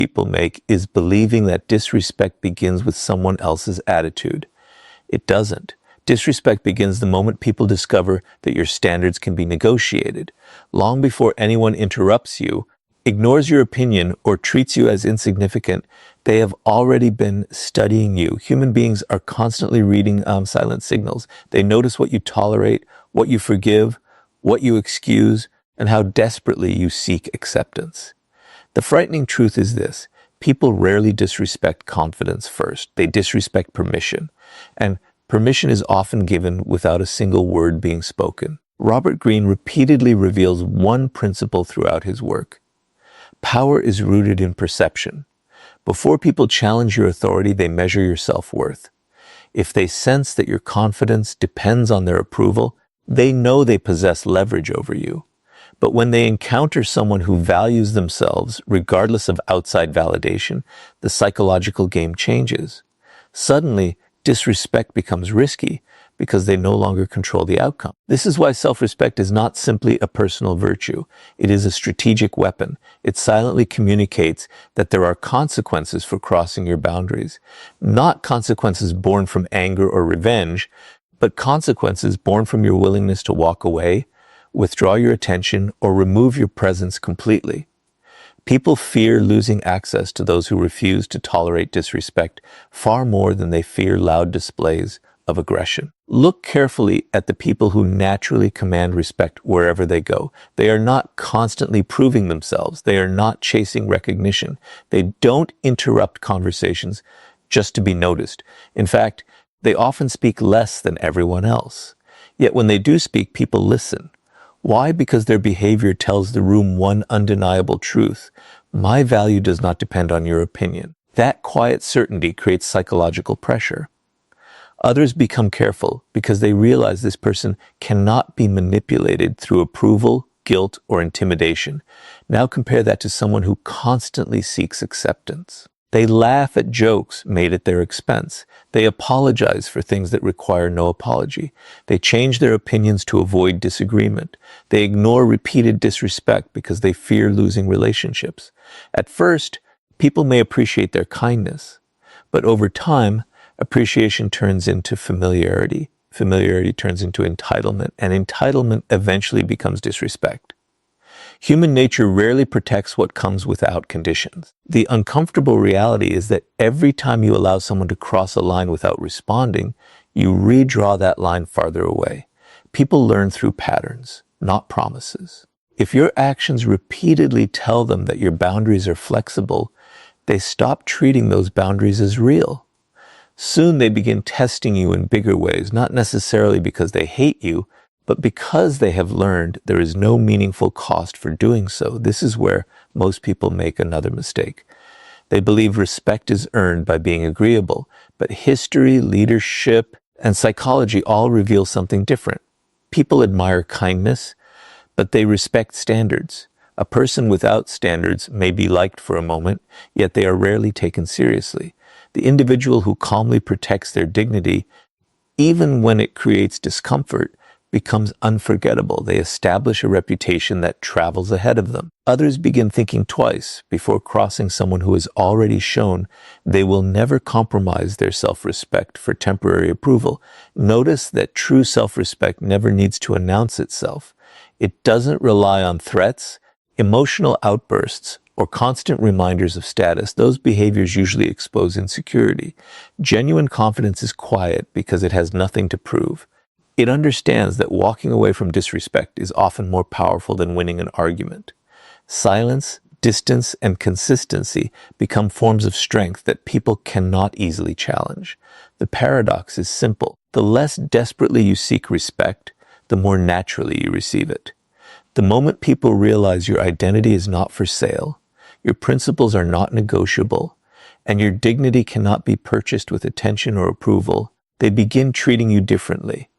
people make is believing that disrespect begins with someone else's attitude. It doesn't. Disrespect begins the moment people discover that your standards can be negotiated. Long before anyone interrupts you, ignores your opinion, or treats you as insignificant, they have already been studying you. Human beings are constantly reading silent signals. They notice what you tolerate, what you forgive, what you excuse, and how desperately you seek acceptance. The frightening truth is this: people rarely disrespect confidence first. They disrespect permission. And permission is often given without a single word being spoken. Robert Greene repeatedly reveals one principle throughout his work. Power is rooted in perception. Before people challenge your authority, they measure your self-worth. If they sense that your confidence depends on their approval, they know they possess leverage over you. But when they encounter someone who values themselves, regardless of outside validation, the psychological game changes. Suddenly, disrespect becomes risky because they no longer control the outcome. This is why self-respect is not simply a personal virtue. It is a strategic weapon. It silently communicates that there are consequences for crossing your boundaries. Not consequences born from anger or revenge, but consequences born from your willingness to walk away, withdraw your attention, or remove your presence completely. People fear losing access to those who refuse to tolerate disrespect far more than they fear loud displays of aggression. Look carefully at the people who naturally command respect wherever they go. They are not constantly proving themselves. They are not chasing recognition. They don't interrupt conversations just to be noticed. In fact, they often speak less than everyone else. Yet when they do speak, people listen. Why? Because their behavior tells the room one undeniable truth: my value does not depend on your opinion. That quiet certainty creates psychological pressure. Others become careful because they realize this person cannot be manipulated through approval, guilt, or intimidation. Now compare that to someone who constantly seeks acceptance. They laugh at jokes made at their expense. They apologize for things that require no apology. They change their opinions to avoid disagreement. They ignore repeated disrespect because they fear losing relationships. At first, people may appreciate their kindness, but over time, appreciation turns into familiarity. Familiarity turns into entitlement, and entitlement eventually becomes disrespect. Human nature rarely protects what comes without conditions. The uncomfortable reality is that every time you allow someone to cross a line without responding, you redraw that line farther away. People learn through patterns, not promises. If your actions repeatedly tell them that your boundaries are flexible, they stop treating those boundaries as real. Soon they begin testing you in bigger ways, not necessarily because they hate you, but because they have learned there is no meaningful cost for doing so. This is where most people make another mistake. They believe respect is earned by being agreeable, but history, leadership, and psychology all reveal something different. People admire kindness, but they respect standards. A person without standards may be liked for a moment, yet they are rarely taken seriously. The individual who calmly protects their dignity, even when it creates discomfort, becomes unforgettable. They establish a reputation that travels ahead of them. Others begin thinking twice before crossing someone who has already shown they will never compromise their self-respect for temporary approval. Notice that true self-respect never needs to announce itself. It doesn't rely on threats, emotional outbursts, or constant reminders of status. Those behaviors usually expose insecurity. Genuine confidence is quiet because it has nothing to prove. It understands that walking away from disrespect is often more powerful than winning an argument. Silence, distance, and consistency become forms of strength that people cannot easily challenge. The paradox is simple. The less desperately you seek respect, the more naturally you receive it. The moment people realize your identity is not for sale, your principles are not negotiable, and your dignity cannot be purchased with attention or approval, they begin treating you differently.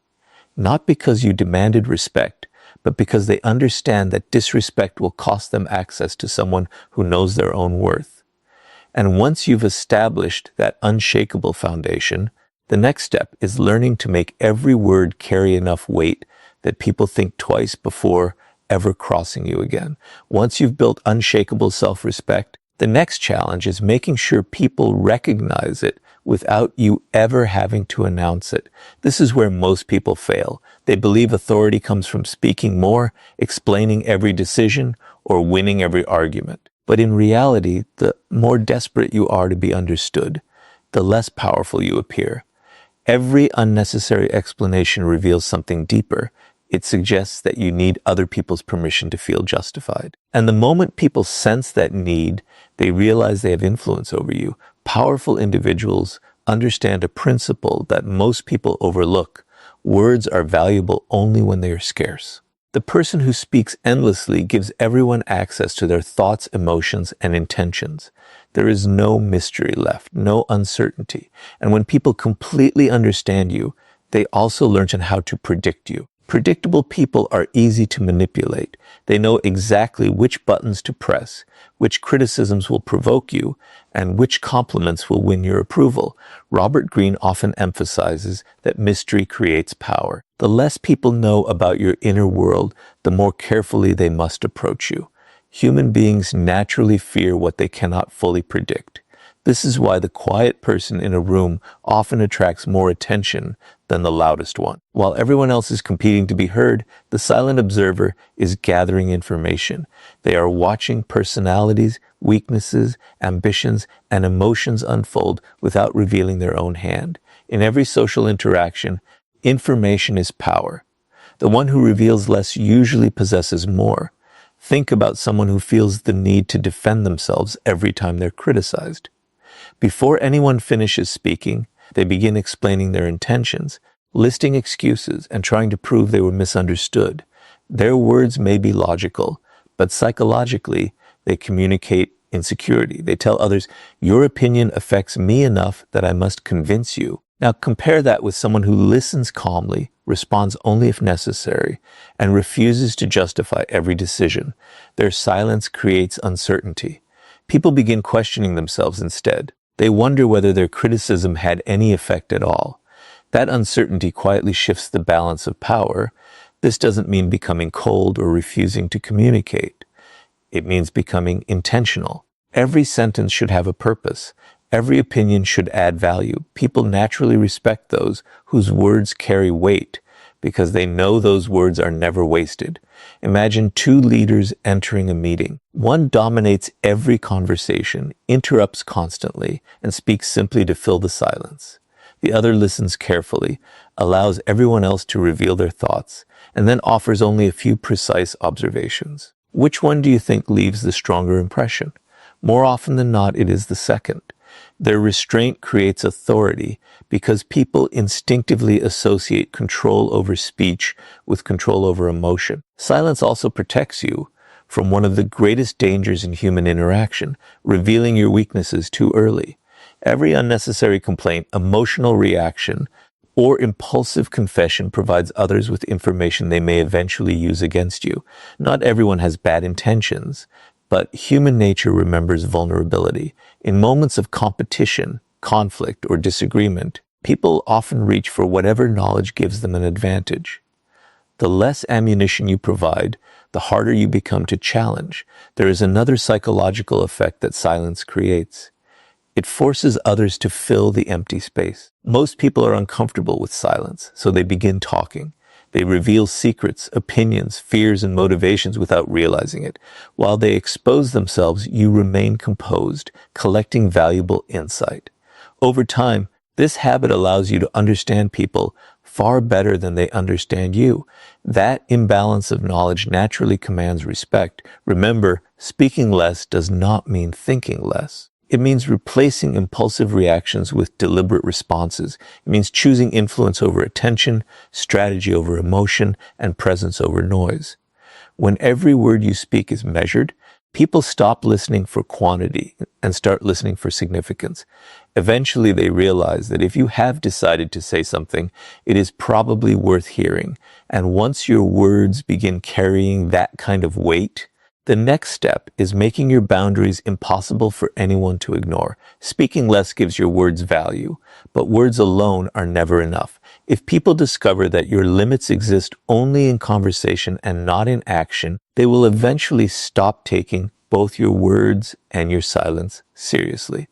Not because you demanded respect, but because they understand that disrespect will cost them access to someone who knows their own worth. And once you've established that unshakable foundation, the next step is learning to make every word carry enough weight that people think twice before ever crossing you again. Once you've built unshakable self-respect, The next challenge is making sure people recognize it without you ever having to announce it. This is where most people fail. They believe authority comes from speaking more, explaining every decision, or winning every argument. But in reality, the more desperate you are to be understood, the less powerful you appear. Every unnecessary explanation reveals something deeper. It suggests that you need other people's permission to feel justified. And the moment people sense that need, they realize they have influence over you. Powerful individuals understand a principle that most people overlook. Words are valuable only when they are scarce. The person who speaks endlessly gives everyone access to their thoughts, emotions, and intentions. There is no mystery left, no uncertainty. And when people completely understand you, they also learn how to predict you. Predictable people are easy to manipulate. They know exactly which buttons to press, which criticisms will provoke you, and which compliments will win your approval. Robert Greene often emphasizes that mystery creates power. The less people know about your inner world, the more carefully they must approach you. Human beings naturally fear what they cannot fully predict. This is why the quiet person in a room often attracts more attention than the loudest one. While everyone else is competing to be heard, the silent observer is gathering information. They are watching personalities, weaknesses, ambitions, and emotions unfold without revealing their own hand. In every social interaction, information is power. The one who reveals less usually possesses more. Think about someone who feels the need to defend themselves every time they're criticized. Before anyone finishes speaking, they begin explaining their intentions, listing excuses, and trying to prove they were misunderstood. Their words may be logical, but psychologically, they communicate insecurity. They tell others, your opinion affects me enough that I must convince you. Now compare that with someone who listens calmly, responds only if necessary, and refuses to justify every decision. Their silence creates uncertainty. People begin questioning themselves instead. They wonder whether their criticism had any effect at all. That uncertainty quietly shifts the balance of power. This doesn't mean becoming cold or refusing to communicate. It means becoming intentional. Every sentence should have a purpose. Every opinion should add value. People naturally respect those whose words carry weight because they know those words are never wasted. Imagine two leaders entering a meeting. One dominates every conversation, interrupts constantly, and speaks simply to fill the silence. The other listens carefully, allows everyone else to reveal their thoughts, and then offers only a few precise observations. Which one do you think leaves the stronger impression? More often than not, it is the second. Their restraint creates authority because people instinctively associate control over speech with control over emotion. Silence also protects you from one of the greatest dangers in human interaction, revealing your weaknesses too early. Every unnecessary complaint, emotional reaction, or impulsive confession provides others with information they may eventually use against you. Not everyone has bad intentions, but human nature remembers vulnerability. In moments of competition, conflict, or disagreement, people often reach for whatever knowledge gives them an advantage. The less ammunition you provide, the harder you become to challenge. There is another psychological effect that silence creates. It forces others to fill the empty space. Most people are uncomfortable with silence, so they begin talking. They reveal secrets, opinions, fears, and motivations without realizing it. While they expose themselves, you remain composed, collecting valuable insight. Over time, this habit allows you to understand people far better than they understand you. That imbalance of knowledge naturally commands respect. Remember, speaking less does not mean thinking less. It means replacing impulsive reactions with deliberate responses. It means choosing influence over attention, strategy over emotion, and presence over noise. When every word you speak is measured, people stop listening for quantity and start listening for significance. Eventually, they realize that if you have decided to say something, it is probably worth hearing. And once your words begin carrying that kind of weight, the next step is making your boundaries impossible for anyone to ignore. Speaking less gives your words value, but words alone are never enough. If people discover that your limits exist only in conversation and not in action, they will eventually stop taking both your words and your silence seriously.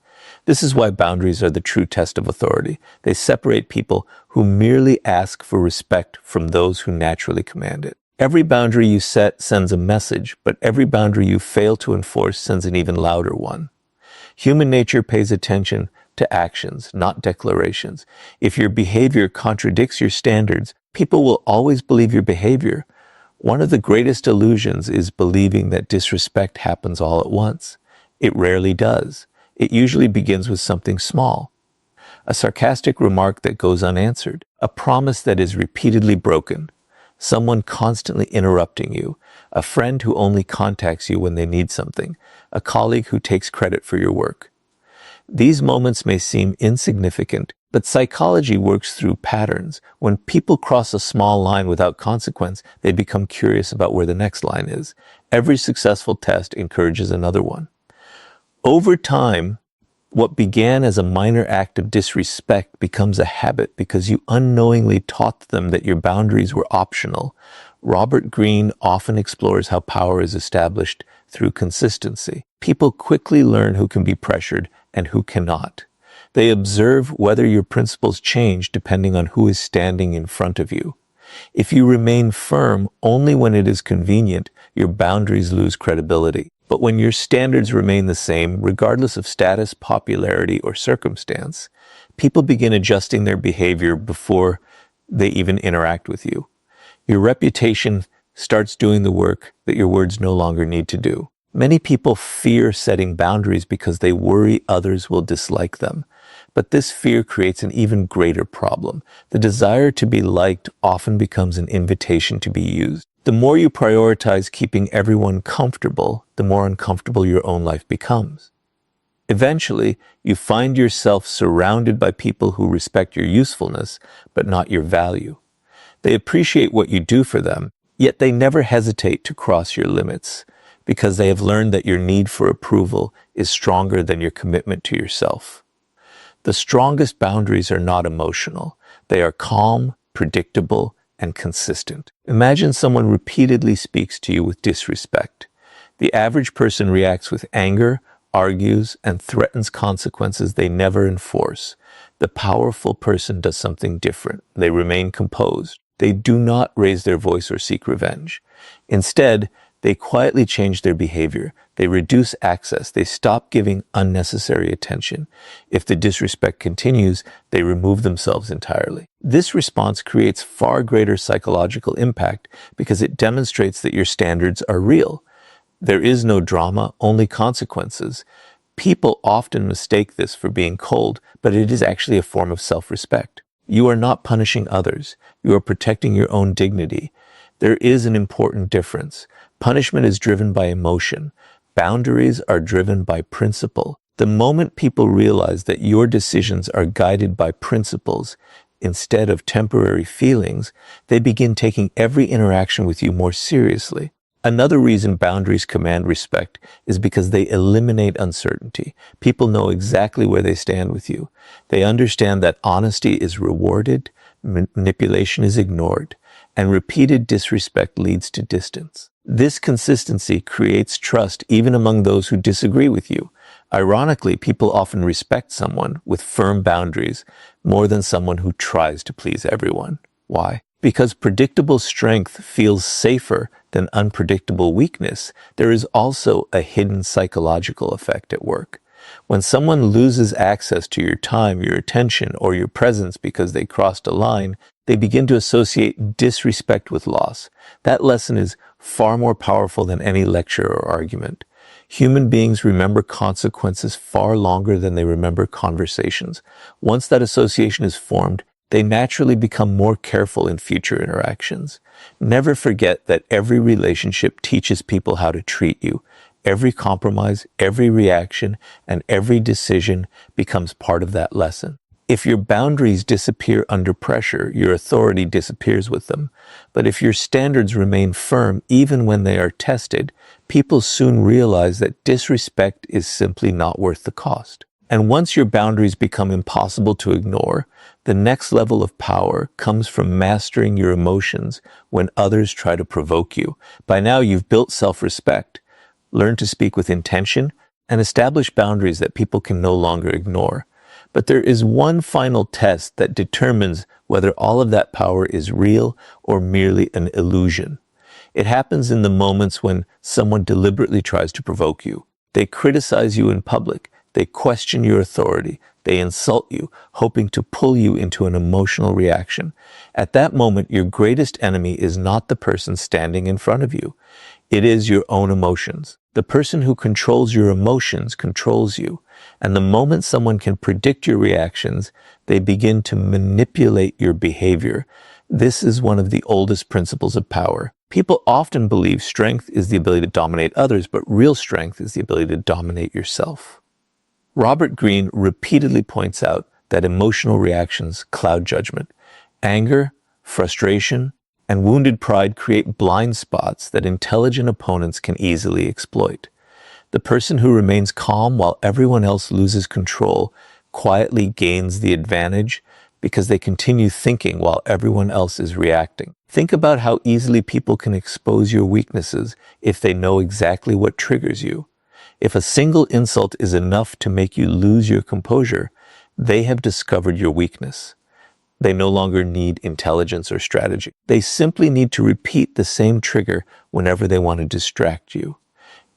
This is why boundaries are the true test of authority. They separate people who merely ask for respect from those who naturally command it. Every boundary you set sends a message, but every boundary you fail to enforce sends an even louder one. Human nature pays attention to actions, not declarations. If your behavior contradicts your standards, people will always believe your behavior. One of the greatest illusions is believing that disrespect happens all at once. It rarely does. It usually begins with something small. A sarcastic remark that goes unanswered, a promise that is repeatedly broken, someone constantly interrupting you, a friend who only contacts you when they need something, a colleague who takes credit for your work. These moments may seem insignificant, but psychology works through patterns. When people cross a small line without consequence, they become curious about where the next line is. Every successful test encourages another one. Over time, what began as a minor act of disrespect becomes a habit because you unknowingly taught them that your boundaries were optional. Robert Greene often explores how power is established through consistency. People quickly learn who can be pressured and who cannot. They observe whether your principles change depending on who is standing in front of you. If you remain firm only when it is convenient, your boundaries lose credibility. But when your standards remain the same, regardless of status, popularity, or circumstance, people begin adjusting their behavior before they even interact with you. Your reputation starts doing the work that your words no longer need to do. Many people fear setting boundaries because they worry others will dislike them. But this fear creates an even greater problem. The desire to be liked often becomes an invitation to be used. The more you prioritize keeping everyone comfortable, the more uncomfortable your own life becomes. Eventually, you find yourself surrounded by people who respect your usefulness, but not your value. They appreciate what you do for them, yet they never hesitate to cross your limits, because they have learned that your need for approval is stronger than your commitment to yourself. The strongest boundaries are not emotional. They are calm, predictable, and consistent. Imagine someone repeatedly speaks to you with disrespect. The average person reacts with anger, argues, and threatens consequences they never enforce. The powerful person does something different. They remain composed. They do not raise their voice or seek revenge. Instead, they quietly change their behavior. They reduce access. They stop giving unnecessary attention. If the disrespect continues, they remove themselves entirely. This response creates far greater psychological impact because it demonstrates that your standards are real. There is no drama, only consequences. People often mistake this for being cold, but it is actually a form of self-respect. You are not punishing others. You are protecting your own dignity. There is an important difference. Punishment is driven by emotion. Boundaries are driven by principle. The moment people realize that your decisions are guided by principles instead of temporary feelings, they begin taking every interaction with you more seriously. Another reason boundaries command respect is because they eliminate uncertainty. People know exactly where they stand with you. They understand that honesty is rewarded, manipulation is ignored, and repeated disrespect leads to distance. This consistency creates trust even among those who disagree with you. Ironically, people often respect someone with firm boundaries more than someone who tries to please everyone. Why? Because predictable strength feels safer than unpredictable weakness, there is also a hidden psychological effect at work. When someone loses access to your time, your attention, or your presence because they crossed a line, they begin to associate disrespect with loss. That lesson is far more powerful than any lecture or argument. Human beings remember consequences far longer than they remember conversations. Once that association is formed, they naturally become more careful in future interactions. Never forget that every relationship teaches people how to treat you. Every compromise, every reaction, and every decision becomes part of that lesson. If your boundaries disappear under pressure, your authority disappears with them. But if your standards remain firm even when they are tested, people soon realize that disrespect is simply not worth the cost. And once your boundaries become impossible to ignore, the next level of power comes from mastering your emotions when others try to provoke you. By now, you've built self-respect, learn to speak with intention, and establish boundaries that people can no longer ignore. But there is one final test that determines whether all of that power is real or merely an illusion. It happens in the moments when someone deliberately tries to provoke you. They criticize you in public. They question your authority. They insult you, hoping to pull you into an emotional reaction. At that moment, your greatest enemy is not the person standing in front of you. It is your own emotions. The person who controls your emotions controls you. And the moment someone can predict your reactions, they begin to manipulate your behavior. This is one of the oldest principles of power. People often believe strength is the ability to dominate others, but real strength is the ability to dominate yourself. Robert Greene repeatedly points out that emotional reactions cloud judgment. Anger, frustration, and wounded pride create blind spots that intelligent opponents can easily exploit. The person who remains calm while everyone else loses control quietly gains the advantage because they continue thinking while everyone else is reacting. Think about how easily people can expose your weaknesses if they know exactly what triggers you. If a single insult is enough to make you lose your composure, they have discovered your weakness. They no longer need intelligence or strategy. They simply need to repeat the same trigger whenever they want to distract you.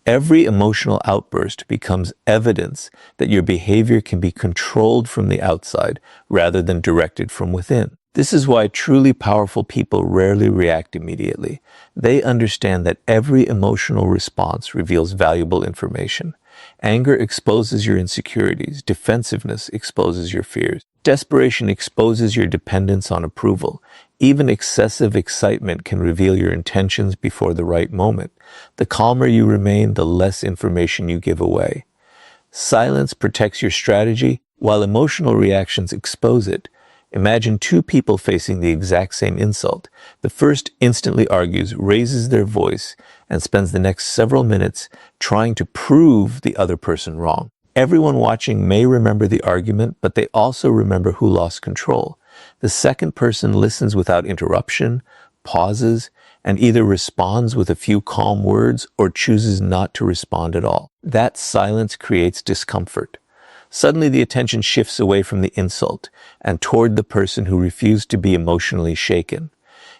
Every emotional outburst becomes evidence that your behavior can be controlled from the outside rather than directed from within. This is why truly powerful people rarely react immediately. They understand that every emotional response reveals valuable information. Anger exposes your insecurities. Defensiveness exposes your fears. Desperation exposes your dependence on approval. Even excessive excitement can reveal your intentions before the right moment. The calmer you remain, the less information you give away. Silence protects your strategy, while emotional reactions expose it. Imagine two people facing the exact same insult. The first instantly argues, raises their voice, and spends the next several minutes trying to prove the other person wrong. Everyone watching may remember the argument, but they also remember who lost control. The second person listens without interruption, pauses, and either responds with a few calm words or chooses not to respond at all. That silence creates discomfort. Suddenly the attention shifts away from the insult and toward the person who refused to be emotionally shaken.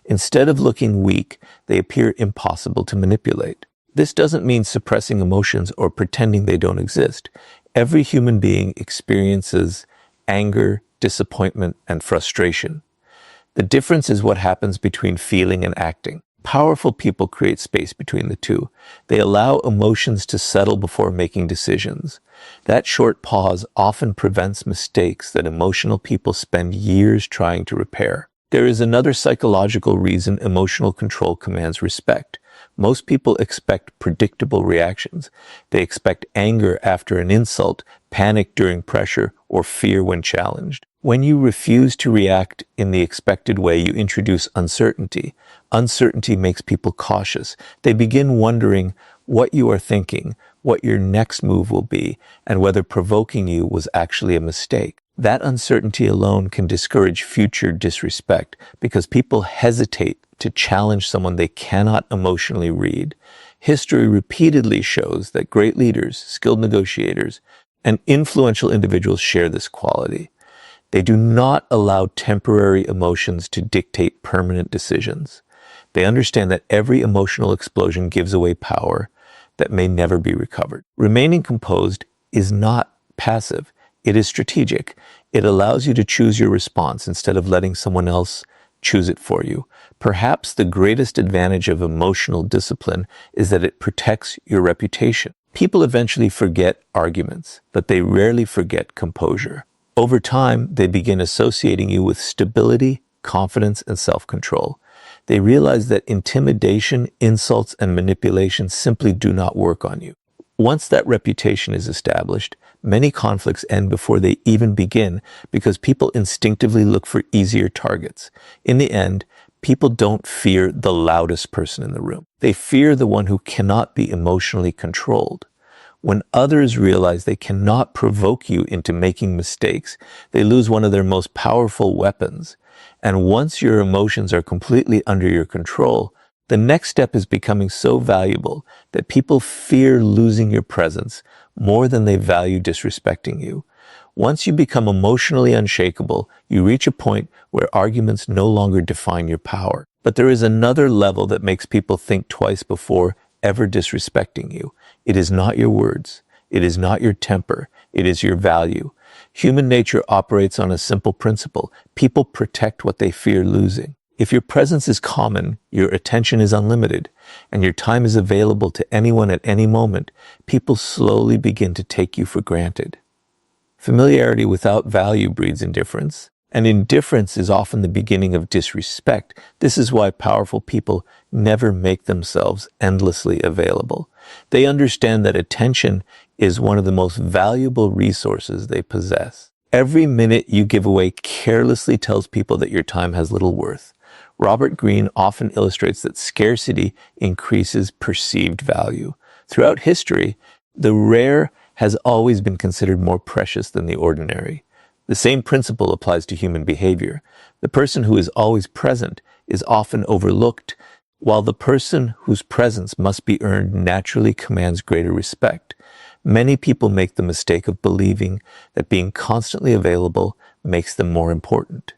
Instead of looking weak, they appear impossible to manipulate. This doesn't mean suppressing emotions or pretending they don't exist. Every human being experiences anger, disappointment, and frustration. The difference is what happens between feeling and acting. Powerful people create space between the two. They allow emotions to settle before making decisions. That short pause often prevents mistakes that emotional people spend years trying to repair. There is another psychological reason emotional control commands respect. Most people expect predictable reactions. They expect anger after an insult, panic during pressure, or fear when challenged. When you refuse to react in the expected way, you introduce uncertainty. Uncertainty makes people cautious. They begin wondering what you are thinking, what your next move will be, and whether provoking you was actually a mistake. That uncertainty alone can discourage future disrespect because people hesitate to challenge someone they cannot emotionally read. History repeatedly shows that great leaders, skilled negotiators, and influential individuals share this quality. They do not allow temporary emotions to dictate permanent decisions. They understand that every emotional explosion gives away power that may never be recovered. Remaining composed is not passive. It is strategic. It allows you to choose your response instead of letting someone else choose it for you. Perhaps the greatest advantage of emotional discipline is that it protects your reputation. People eventually forget arguments, but they rarely forget composure. Over time, they begin associating you with stability, confidence, and self-control. They realize that intimidation, insults, and manipulation simply do not work on you. Once that reputation is established, many conflicts end before they even begin because people instinctively look for easier targets. In the end, people don't fear the loudest person in the room. They fear the one who cannot be emotionally controlled. When others realize they cannot provoke you into making mistakes, they lose one of their most powerful weapons. And once your emotions are completely under your control, The next step is becoming so valuable that people fear losing your presence more than they value disrespecting you. Once you become emotionally unshakable, you reach a point where arguments no longer define your power. But there is another level that makes people think twice before ever disrespecting you. It is not your words. It is not your temper. It is your value. Human nature operates on a simple principle. People protect what they fear losing. If your presence is common, your attention is unlimited, and your time is available to anyone at any moment, people slowly begin to take you for granted. Familiarity without value breeds indifference, and indifference is often the beginning of disrespect. This is why powerful people never make themselves endlessly available. They understand that attention is one of the most valuable resources they possess. Every minute you give away carelessly tells people that your time has little worth. Robert Greene often illustrates that scarcity increases perceived value. Throughout history, the rare has always been considered more precious than the ordinary. The same principle applies to human behavior. The person who is always present is often overlooked, while the person whose presence must be earned naturally commands greater respect. Many people make the mistake of believing that being constantly available makes them more important.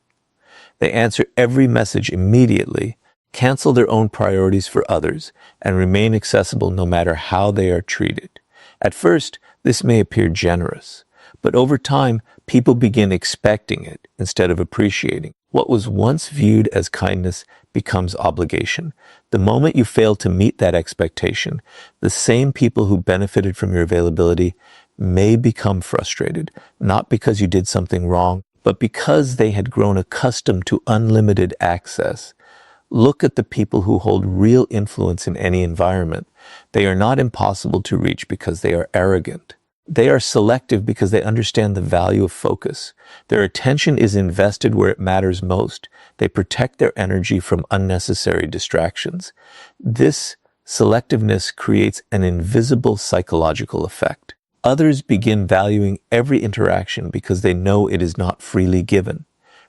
They answer every message immediately, cancel their own priorities for others, and remain accessible no matter how they are treated. At first, this may appear generous, but over time, people begin expecting it instead of appreciating. What was once viewed as kindness becomes obligation. The moment you fail to meet that expectation, the same people who benefited from your availability may become frustrated, not because you did something wrong, but because they had grown accustomed to unlimited access. Look at the people who hold real influence in any environment. They are not impossible to reach because they are arrogant. They are selective because they understand the value of focus. Their attention is invested where it matters most. They protect their energy from unnecessary distractions. This selectiveness creates an invisible psychological effect. Others begin valuing every interaction because they know it is not freely given.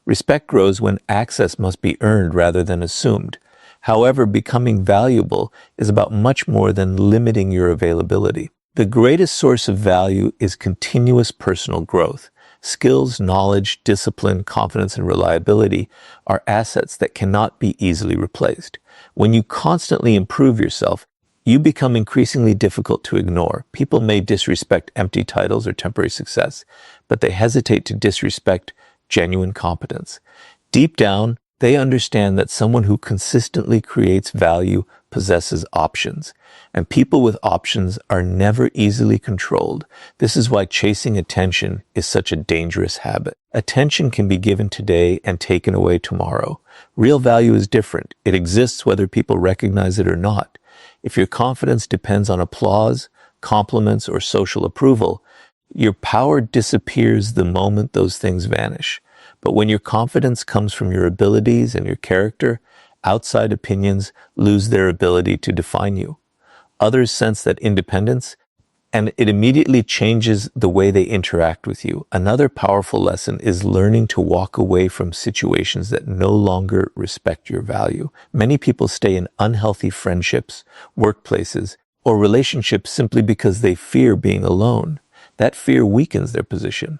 Respect grows when access must be earned rather than assumed. However, becoming valuable is about much more than limiting your availability. The greatest source of value is continuous personal growth. Skills, knowledge, discipline, confidence, and reliability are assets that cannot be easily replaced. When you constantly improve yourself, you become increasingly difficult to ignore. People may disrespect empty titles or temporary success, but they hesitate to disrespect genuine competence. Deep down, they understand that someone who consistently creates value possesses options, and people with options are never easily controlled. This is why chasing attention is such a dangerous habit. Attention can be given today and taken away tomorrow. Real value is different. It exists whether people recognize it or not. If your confidence depends on applause, compliments, or social approval, your power disappears the moment those things vanish. But when your confidence comes from your abilities and your character, outside opinions lose their ability to define you. Others sense that independence, and it immediately changes the way they interact with you. Another powerful lesson is learning to walk away from situations that no longer respect your value. Many people stay in unhealthy friendships, workplaces, or relationships simply because they fear being alone. That fear weakens their position.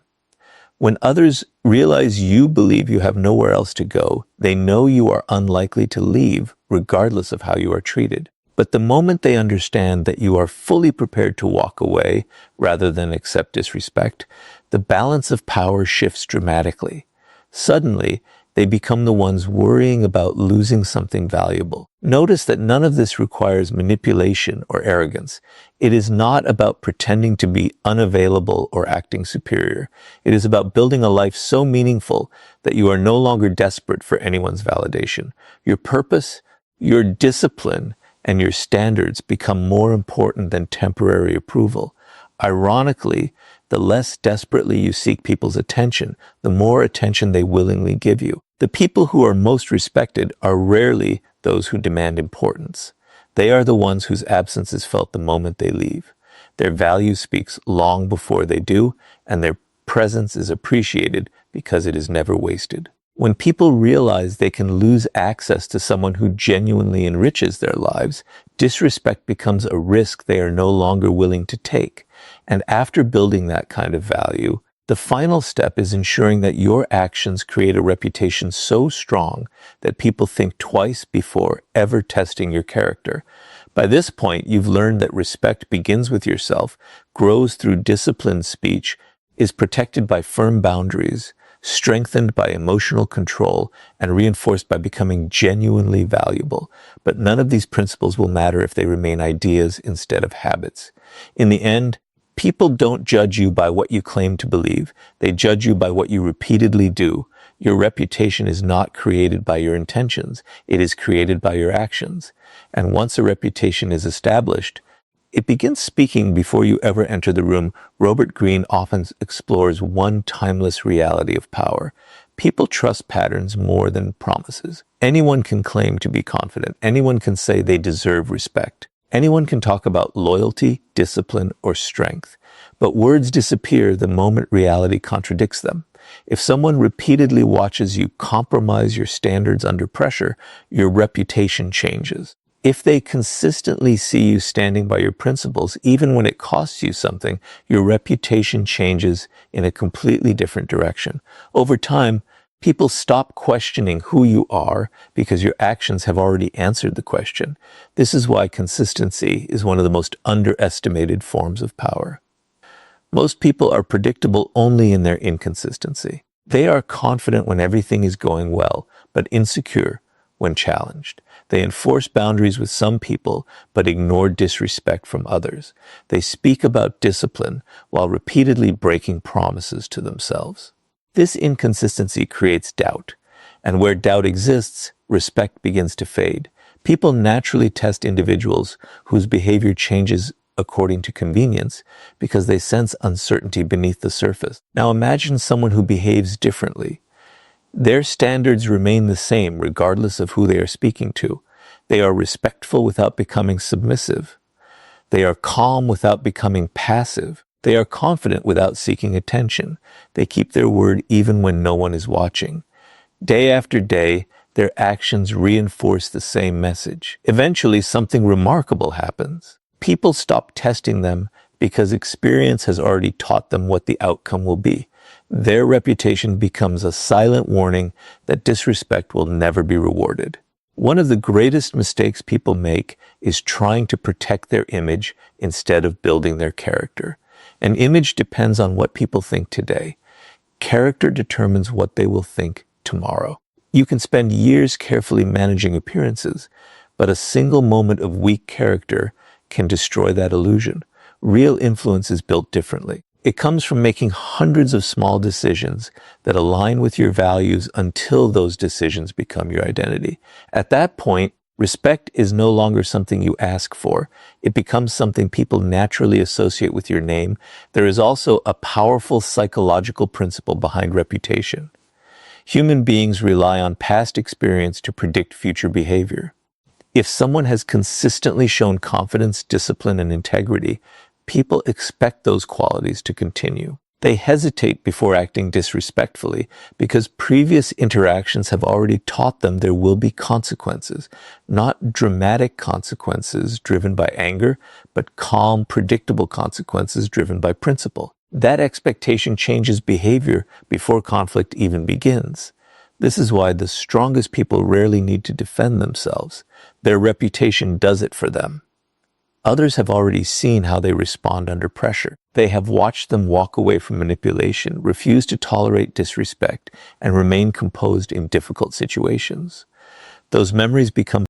When others realize you believe you have nowhere else to go, they know you are unlikely to leave, regardless of how you are treated. But the moment they understand that you are fully prepared to walk away rather than accept disrespect, the balance of power shifts dramatically. Suddenly, they become the ones worrying about losing something valuable. Notice that none of this requires manipulation or arrogance. It is not about pretending to be unavailable or acting superior. It is about building a life so meaningful that you are no longer desperate for anyone's validation. Your purpose, your discipline, and your standards become more important than temporary approval. Ironically, the less desperately you seek people's attention, the more attention they willingly give you. The people who are most respected are rarely those who demand importance. They are the ones whose absence is felt the moment they leave. Their value speaks long before they do, and their presence is appreciated because it is never wasted. When people realize they can lose access to someone who genuinely enriches their lives, disrespect becomes a risk they are no longer willing to take. And after building that kind of value, the final step is ensuring that your actions create a reputation so strong that people think twice before ever testing your character. By this point, you've learned that respect begins with yourself, grows through disciplined speech, is protected by firm boundaries, strengthened by emotional control, and reinforced by becoming genuinely valuable. But none of these principles will matter if they remain ideas instead of habits. In the end, people don't judge you by what you claim to believe. They judge you by what you repeatedly do. Your reputation is not created by your intentions. It is created by your actions. And once a reputation is established, it begins speaking before you ever enter the room. Robert Greene often explores one timeless reality of power. People trust patterns more than promises. Anyone can claim to be confident. Anyone can say they deserve respect. Anyone can talk about loyalty, discipline, or strength. But words disappear the moment reality contradicts them. If someone repeatedly watches you compromise your standards under pressure, your reputation changes. If they consistently see you standing by your principles, even when it costs you something, your reputation changes in a completely different direction. Over time, people stop questioning who you are because your actions have already answered the question. This is why consistency is one of the most underestimated forms of power. Most people are predictable only in their inconsistency. They are confident when everything is going well, but insecure when challenged. They enforce boundaries with some people, but ignore disrespect from others. They speak about discipline while repeatedly breaking promises to themselves. This inconsistency creates doubt, and where doubt exists, respect begins to fade. People naturally test individuals whose behavior changes according to convenience because they sense uncertainty beneath the surface. Now imagine someone who behaves differently. Their standards remain the same regardless of who they are speaking to. They are respectful without becoming submissive. They are calm without becoming passive. They are confident without seeking attention. They keep their word even when no one is watching. Day after day, their actions reinforce the same message. Eventually, something remarkable happens. People stop testing them because experience has already taught them what the outcome will be. Their reputation becomes a silent warning that disrespect will never be rewarded. One of the greatest mistakes people make is trying to protect their image instead of building their character. An image depends on what people think today. Character determines what they will think tomorrow. You can spend years carefully managing appearances, but a single moment of weak character can destroy that illusion. Real influence is built differently. It comes from making hundreds of small decisions that align with your values until those decisions become your identity. At that point, respect is no longer something you ask for. It becomes something people naturally associate with your name. There is also a powerful psychological principle behind reputation. Human beings rely on past experience to predict future behavior. If someone has consistently shown confidence, discipline, and integrity, people expect those qualities to continue. They hesitate before acting disrespectfully because previous interactions have already taught them there will be consequences, not dramatic consequences driven by anger, but calm, predictable consequences driven by principle. That expectation changes behavior before conflict even begins. This is why the strongest people rarely need to defend themselves. Their reputation does it for them. Others have already seen how they respond under pressure. They have watched them walk away from manipulation, refuse to tolerate disrespect, and remain composed in difficult situations. Those memories become